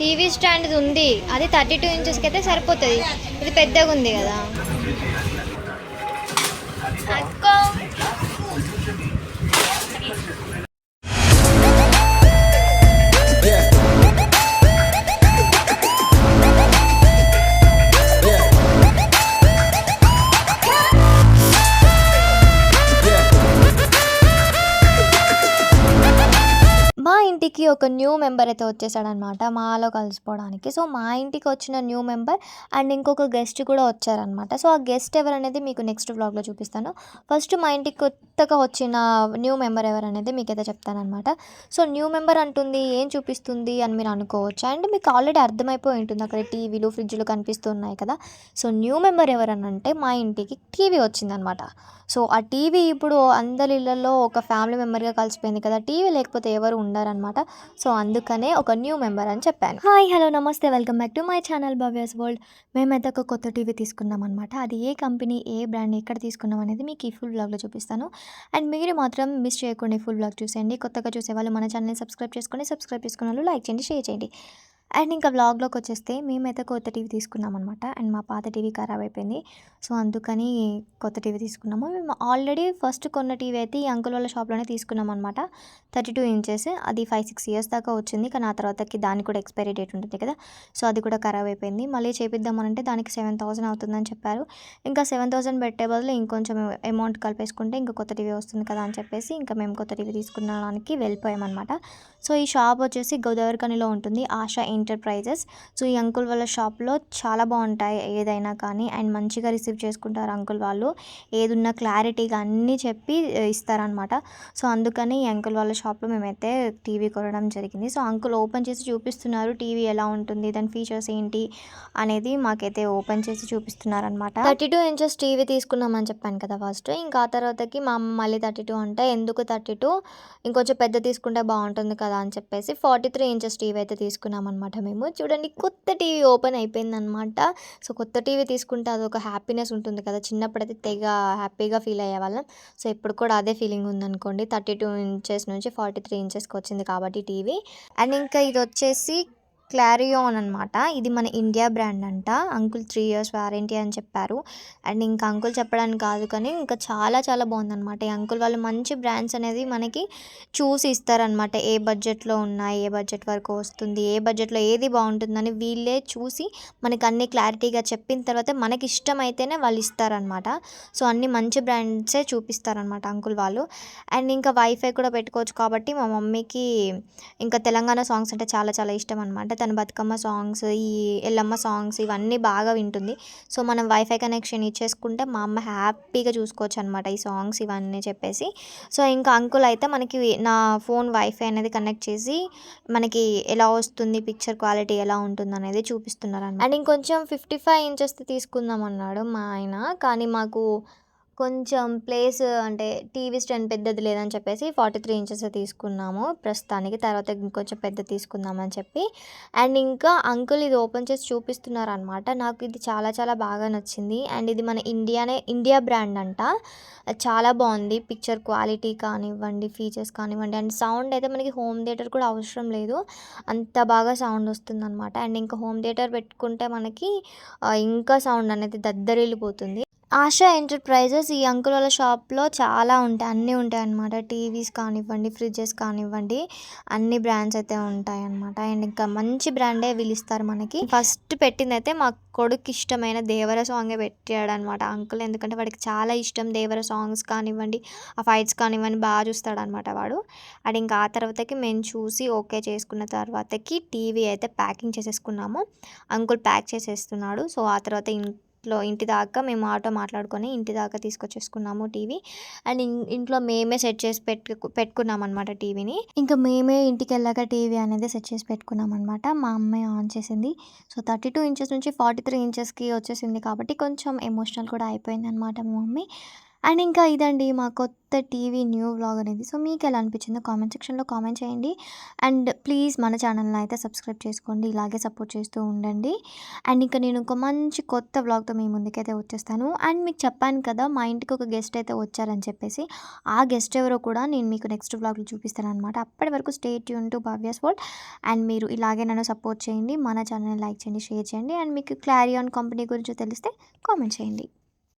TV stand ఉంది, అది 32 ఇంచెస్కి అయితే సరిపోతుంది. ఇది పెద్దగా ఉంది కదా. మా ఇంటికి ఒక న్యూ మెంబర్ అయితే వచ్చేసాడనమాట మాలో కలిసిపోవడానికి. సో మా ఇంటికి వచ్చిన న్యూ మెంబర్ అండ్ ఇంకొక గెస్ట్ కూడా వచ్చారనమాట. సో ఆ గెస్ట్ ఎవరనేది మీకు నెక్స్ట్ వ్లాగ్లో చూపిస్తాను. ఫస్ట్ మా ఇంటికి కొత్తగా వచ్చిన న్యూ మెంబర్ ఎవరనేది మీకైతే చెప్తానమాట. సో న్యూ మెంబర్ అంటుంది ఏం చూపిస్తుంది అని మీరు అనుకోవచ్చు. అండ్ మీకు ఆల్రెడీ అర్థమైపోయి ఉంటుంది, అక్కడ టీవీలు ఫ్రిడ్జ్లు కనిపిస్తున్నాయి కదా. సో న్యూ మెంబర్ ఎవరనంటే మా ఇంటికి టీవీ వచ్చిందనమాట. సో ఆ టీవీ ఇప్పుడు అందరి ఇళ్ళల్లో ఒక ఫ్యామిలీ మెంబర్గా కలిసిపోయింది కదా. టీవీ లేకపోతే ఎవరు ఉండరనమాట. సో అందుకనే ఒక న్యూ మెంబర్ అని చెప్పాను. హాయ్, హలో, నమస్తే, welcome back to my channel Bhavya's world. మేమైతే ఒక కొత్త టీవీ తీసుకున్నాం అనమాట. అది ఏ కంపెనీ, ఏ బ్రాండ్, ఎక్కడ తీసుకున్నాం అనేది మీకు ఈ ఫుల్ వ్లాగ్లో చూపిస్తాను. అండ్ మీరు మాత్రం మిస్ చేయకుండా ఫుల్ వ్లాగ్ చూసేయండి. కొత్తగా చూసేవాళ్ళు మన ఛానల్ని సబ్స్క్రైబ్ చేసుకున్న వాళ్ళు లైక్ చేయండి, షేర్ చేయండి. అండ్ ఇంకా వ్లాగ్లోకి వచ్చేస్తే మేమైతే కొత్త టీవీ తీసుకున్నాం అనమాట. అండ్ మా పాత టీవీ ఖరాబ్ అయిపోయింది. సో అందుకని కొత్త టీవీ తీసుకున్నాము. మేము ఆల్రెడీ ఫస్ట్ కొన్న టీవీ అయితే ఈ అంకుల్ వాళ్ళ షాప్లోనే తీసుకున్నాం అనమాట. 32 ఇంచెస్, అది 5-6 ఇయర్స్ దాకా వచ్చింది. కానీ ఆ తర్వాతకి దానికి కూడా ఎక్స్పైరీ డేట్ ఉంటుంది కదా. సో అది కూడా ఖరాబ్ అయిపోయింది. మళ్ళీ చేపిద్దామనంటే దానికి 7,000 అవుతుందని చెప్పారు. ఇంకా 7,000 పెట్టే బదులు ఇంకొంచెం అమౌంట్ కలిపేసుకుంటే ఇంకా కొత్త టీవీ వస్తుంది కదా అని చెప్పేసి ఇంకా మేము కొత్త టీవీ తీసుకున్నానికి వెళ్ళిపోయామన్నమాట. సో ఈ షాప్ వచ్చేసి గోదావరిఖనిలో ఉంటుంది, ఆశా ఎంటర్ప్రైజెస్. సో ఈ అంకుల్ వాళ్ళ షాప్లో చాలా బాగుంటాయి ఏదైనా కానీ. అండ్ మంచిగా రిసీవ్ చేసుకుంటారు అంకుల్ వాళ్ళు. ఏదున్నా క్లారిటీగా అన్నీ చెప్పి ఇస్తారనమాట. సో అందుకని ఈ అంకుల్ వాళ్ళ షాప్లో మేమైతే టీవీ కొనడం జరిగింది. సో అంకుల్ ఓపెన్ చేసి చూపిస్తున్నారు టీవీ ఎలా ఉంటుంది, దాని ఫీచర్స్ ఏంటి అనేది మాకైతే ఓపెన్ చేసి చూపిస్తున్నారనమాట. 32 ఇంచెస్ టీవీ తీసుకున్నామని చెప్పాను కదా ఫస్ట్. ఇంకా ఆ తర్వాతకి మా అమ్మ మళ్ళీ 32 అంటే ఎందుకు 32, ఇంకొంచెం పెద్ద తీసుకుంటే బాగుంటుంది కదా అని చెప్పేసి 43 ఇంచెస్ టీవీ అయితే తీసుకున్నామన్నమాట. మేము చూడండి కొత్త టీవీ ఓపెన్ అయిపోయిందనమాట. సో కొత్త టీవీ తీసుకుంటే అదొక హ్యాపీనెస్ ఉంటుంది కదా. చిన్నప్పుడైతే తెగ హ్యాపీగా ఫీల్ అయ్యేవాళ్ళం. సో ఇప్పుడు కూడా అదే ఫీలింగ్ ఉందనుకోండి. 32 ఇంచెస్ నుంచి 43 ఇంచెస్కి వచ్చింది కాబట్టి టీవీ. అండ్ ఇంకా ఇది వచ్చేసి క్లారియోన్ అనమాట. ఇది మన ఇండియా బ్రాండ్ అంట. అంకుల్ 3 years వారంటీ అని చెప్పారు. అండ్ ఇంకా అంకుల్ చెప్పడానికి కాదు కానీ ఇంకా చాలా చాలా బాగుందనమాట. ఈ అంకుల్ వాళ్ళు మంచి బ్రాండ్స్ అనేది మనకి చూసి ఇస్తారనమాట. ఏ బడ్జెట్లో ఉన్నాయి, ఏ బడ్జెట్ వరకు వస్తుంది, ఏ బడ్జెట్లో ఏది బాగుంటుందని వీళ్ళే చూసి మనకి అన్ని క్లారిటీగా చెప్పిన తర్వాత మనకి ఇష్టమైతేనే వాళ్ళు ఇస్తారనమాట. సో అన్ని మంచి బ్రాండ్సే చూపిస్తారనమాట అంకుల్ వాళ్ళు. అండ్ ఇంకా వైఫై కూడా పెట్టుకోవచ్చు కాబట్టి మా మమ్మీకి ఇంకా తెలంగాణ సాంగ్స్ అంటే చాలా చాలా ఇష్టం అనమాట. తన బతుకమ్మ సాంగ్స్, ఈ ఎల్లమ్మ సాంగ్స్ ఇవన్నీ బాగా వింటుంది. సో మనం వైఫై కనెక్షన్ ఇచ్చేసుకుంటే మా అమ్మ హ్యాపీగా చూసుకోవచ్చు అనమాట ఈ సాంగ్స్ ఇవన్నీ చెప్పేసి. సో ఇంకా అంకుల్ అయితే మనకి నా ఫోన్ వైఫై అనేది కనెక్ట్ చేసి మనకి ఎలా వస్తుంది, పిక్చర్ క్వాలిటీ ఎలా ఉంటుంది అనేది చూపిస్తున్నారు అన్నమాట. అండ్ ఇంకొంచెం 55 ఇంచెస్ తీసుకుందాం అన్నాడు మా ఆయన. కానీ మాకు కొంచెం ప్లేస్ అంటే టీవీ స్టాండ్ పెద్దది లేదని చెప్పేసి 43 ఇంచెస్ తీసుకున్నాము ప్రస్తుతానికి. తర్వాత ఇంకొంచెం పెద్ద తీసుకుందామని చెప్పి. అండ్ ఇంకా అంకుల్ ఇది ఓపెన్ చేసి చూపిస్తున్నారు అనమాట. నాకు ఇది చాలా చాలా బాగా నచ్చింది. అండ్ ఇది మన ఇండియా బ్రాండ్ అంట. చాలా బాగుంది. పిక్చర్ క్వాలిటీ కానివ్వండి, ఫీచర్స్ కానివ్వండి. అండ్ సౌండ్ అయితే మనకి హోమ్ థియేటర్ కూడా అవసరం లేదు, అంత బాగా సౌండ్ వస్తుందన్నమాట. అండ్ ఇంకా హోమ్ థియేటర్ పెట్టుకుంటే మనకి ఇంకా సౌండ్ అనేది దద్దరిల్లిపోతుంది. ఆశా ఎంటర్ప్రైజెస్ ఈ అంకుల్ వాళ్ళ షాప్లో చాలా ఉంటాయి, అన్నీ ఉంటాయి అన్నమాట. టీవీస్ కానివ్వండి, ఫ్రిడ్జెస్ కానివ్వండి, అన్ని బ్రాండ్స్ అయితే ఉంటాయి అన్నమాట. అండ్ ఇంకా మంచి బ్రాండే వీళ్ళు ఇస్తారు మనకి. ఫస్ట్ పెట్టింది అయితే మా కొడుకు ఇష్టమైన దేవర సాంగే పెట్టాడు అనమాట అంకుల్. ఎందుకంటే వాడికి చాలా ఇష్టం దేవర సాంగ్స్ కానివ్వండి, ఆ ఫైట్స్ కానివ్వండి బాగా చూస్తాడు అనమాట వాడు. అండ్ ఇంకా ఆ తర్వాతకి మేము చూసి ఓకే చేసుకున్న తర్వాతకి టీవీ అయితే ప్యాకింగ్ చేసేసుకున్నాము. అంకుల్ ప్యాక్ చేసేస్తున్నాడు. సో ఆ తర్వాత ఇంటి దాకా మేము ఆటో మాట్లాడుకొని ఇంటి దాకా తీసుకొచ్చేసుకున్నాము టీవీ. అండ్ ఇంట్లో మేమే సెట్ చేసి పెట్టుకున్నాం అనమాట టీవీని. ఇంకా మేమే ఇంటికి వెళ్ళాక టీవీ అనేది సెట్ చేసి పెట్టుకున్నాం అనమాట. మా అమ్మాయి ఆన్ చేసింది. సో 32 ఇంచెస్ నుంచి 43 ఇంచెస్కి వచ్చేసింది కాబట్టి కొంచెం ఎమోషనల్ కూడా అయిపోయింది అనమాట మా మమ్మీ. అండ్ ఇంకా ఇదండి మా కొత్త టీవీ న్యూ వ్లాగ్ అనేది. సో, మీకెలా అనిపించిందో కామెంట్ సెక్షన్‌లో కామెంట్ చేయండి. అండ్ ప్లీజ్ మన ఛానల్‌ని అయితే సబ్స్క్రైబ్ చేసుకోండి. ఇలాగే సపోర్ట్ చేస్తూ ఉండండి. అండ్ ఇంకా నేను ఒక మంచి కొత్త వ్లాగ్‌తో మీ ముందుకైతే వచ్చేస్తాను. అండ్ మీకు చెప్పాను కదా! మా ఇంటికి ఒక గెస్ట్ అయితే వచ్చారని చెప్పేసి. ఆ గెస్ట్ ఎవరో కూడా నేను మీకు నెక్స్ట్ వ్లాగ్‌లో చూపిస్తాననమాట. అప్పటి వరకు stay tune to Bhavya's world. And మీరు ఇలాగే నన్ను సపోర్ట్ చేయండి. మన ఛానల్‌ని లైక్ చేయండి, షేర్ చేయండి. అండ్ మీకు క్లారియాన్ కంపెనీ గురించి తెలిస్తే కామెంట్ చేయండి.